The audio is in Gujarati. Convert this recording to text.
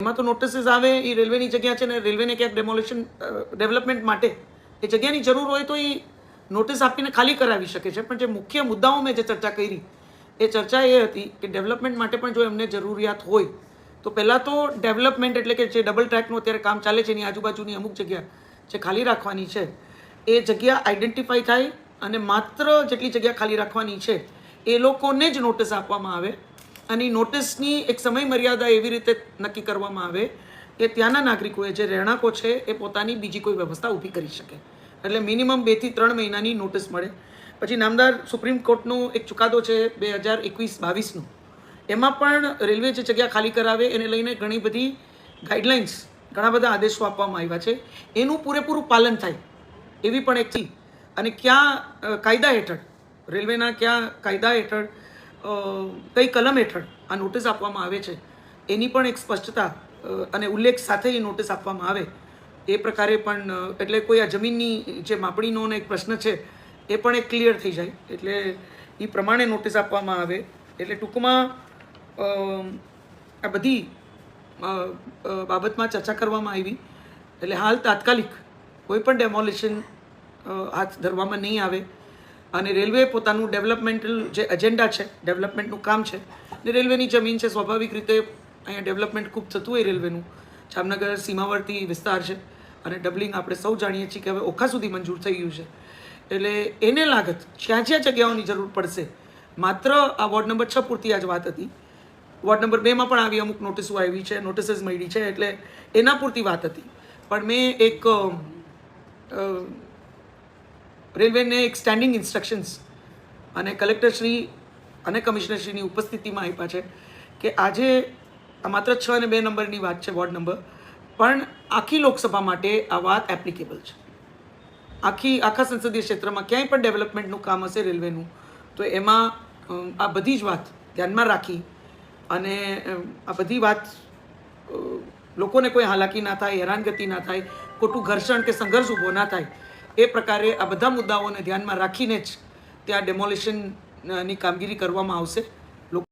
એમાં તો નોટિસીસ આવે એ રેલવેની જગ્યા છે ને રેલવેને ક્યાંક ડેવલપમેન્ટ માટે એ જગ્યાની જરૂર હોય તો એ નોટિસ આપીને ખાલી કરાવી શકે છે. પણ જે મુખ્ય મુદ્દાઓ મેં જે ચર્ચા કરી એ ચર્ચા એ હતી કે ડેવલપમેન્ટ માટે પણ જો એમને જરૂરિયાત હોય તો પહેલાં તો ડેવલપમેન્ટ એટલે કે જે ડબલ ટ્રેકનું અત્યારે કામ ચાલે છે એની આજુબાજુની અમુક જગ્યા જે ખાલી રાખવાની છે એ જગ્યા આઈડેન્ટિફાઈ થાય અને માત્ર જેટલી જગ્યા ખાલી રાખવાની છે એ લોકોને જ નોટિસ આપવામાં આવે અને નોટિસની એક સમય મર્યાદા એવી રીતે નક્કી કરવામાં આવે કે ત્યાંના નાગરિકોએ જે રહેણાંકો છે એ પોતાની બીજી કોઈ વ્યવસ્થા ઊભી કરી શકે. એટલે મિનિમમ 2 થી 3 મહિનાની નોટિસ મળે. પછી નામદાર સુપ્રીમ કોર્ટનો એક ચુકાદો છે 2021-22નો, એમાં પણ રેલવે જે જગ્યા ખાલી કરાવે એને લઈને ઘણી બધી ગાઈડલાઇન્સ, ઘણા બધા આદેશો આપવામાં આવ્યા છે. એનું પૂરેપૂરું પાલન થાય એવી પણ એક ચીજ અને ક્યાં કાયદા હેઠળ રેલવેના ક્યાં કાયદા હેઠળ કઈ કલમ હેઠળ આ નોટિસ આપવામાં આવે છે એની પણ એક સ્પષ્ટતા અને ઉલ્લેખ સાથે એ નોટિસ આપવામાં આવે એ પ્રકારે પણ, એટલે કોઈ આ જમીનની જે માપણીનો એક પ્રશ્ન છે એ પણ એક ક્લિયર થઈ જાય એટલે એ પ્રમાણે નોટિસ આપવામાં આવે. એટલે ટૂંકમાં આ બધી બાબતમાં ચર્ચા કરવામાં આવી. એટલે હાલ તાત્કાલિક કોઈ પણ ડેમોલિશન હાથ ધરવામાં નહીં આવે અને રેલવે પોતાનું ડેવલપમેન્ટલ જે એજન્ડા છે, ડેવલપમેન્ટનું કામ છે ને રેલવેની જમીન છે, સ્વાભાવિક રીતે અહીંયા ડેવલપમેન્ટ ખૂબ થતું હોય રેલવેનું. જામનગર સીમાવર્તી વિસ્તાર છે અને ડબલિંગ આપણે સૌ જાણીએ છીએ કે હવે ઓખા સુધી મંજૂર થઈ ગયું છે. એટલે એને લાગત જ્યાં જ્યાં જગ્યાઓની જરૂર પડશે, માત્ર આ વોર્ડ નંબર 6 પૂરતી આ જ વાત હતી. વોર્ડ નંબર 2માં પણ આવી અમુક નોટિસો આવી છે, નોટિસીસ મળી છે, એટલે એના પૂરતી વાત હતી. પણ મેં એક રેલવેને એક સ્ટેન્ડિંગ ઇન્સ્ટ્રક્શન્સ અને કલેક્ટરશ્રી અને કમિશનરશ્રીની ઉપસ્થિતિમાં આપ્યા છે કે આજે આ માત્ર 6 અને 2 નંબરની વાત છે, વોર્ડ નંબર, પણ આખી લોકસભા માટે આ વાત એપ્લિકેબલ છે. આખા સંસદીય ક્ષેત્રમાં ક્યાંય પણ ડેવલપમેન્ટનું કામ હશે રેલવેનું તો એમાં આ બધી જ વાત ધ્યાનમાં રાખી અને આ બધી વાત લોકોને કોઈ હાલાકી ના થાય, હેરાનગતિ ના થાય, ખોટું ઘર્ષણ કે સંઘર્ષ ઊભો ના થાય એ પ્રકારે આ બધા મુદ્દાઓને ધ્યાનમાં રાખીને જ ત્યાં ડેમોલિશનની કામગીરી કરવામાં આવશે.